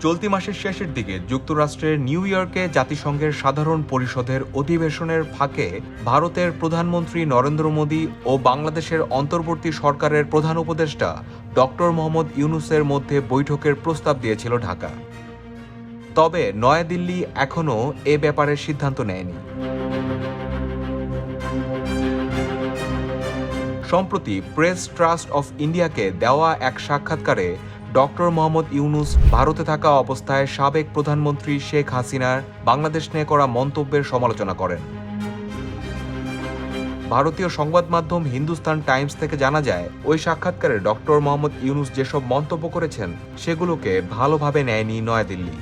চলতি মাসের শেষের দিকে যুক্তরাষ্ট্রের নিউ ইয়র্কে জাতিসংঘের সাধারণ পরিষদের অধিবেশনের ফাঁকে ভারতের প্রধানমন্ত্রী নরেন্দ্র মোদী ও বাংলাদেশের অন্তর্বর্তী সরকারের প্রধান উপদেষ্টা ডক্টর মোহাম্মদ ইউনূসের মধ্যে বৈঠকের প্রস্তাব দিয়েছিল ঢাকা। তবে নয়াদিল্লি এখনও এ ব্যাপারে সিদ্ধান্ত নেয়নি। সম্প্রতি প্রেস ট্রাস্ট অফ ইন্ডিয়াকে দেওয়া এক সাক্ষাৎকারে ডক্টর মোহাম্মদ ইউনূস ভারতে থাকা অবস্থায় সাবেক প্রধানমন্ত্রী শেখ হাসিনার বাংলাদেশ নিয়ে করা মন্তব্যের সমালোচনা করেন। ভারতীয় সংবাদ মাধ্যম হিন্দুস্তান টাইমস থেকে জানা যায়, ওই সাক্ষাৎকারে ডক্টর মোহাম্মদ ইউনূস যেসব মন্তব্য করেছেন সেগুলোকে ভালোভাবে নেয়নি নয়াদিল্লি।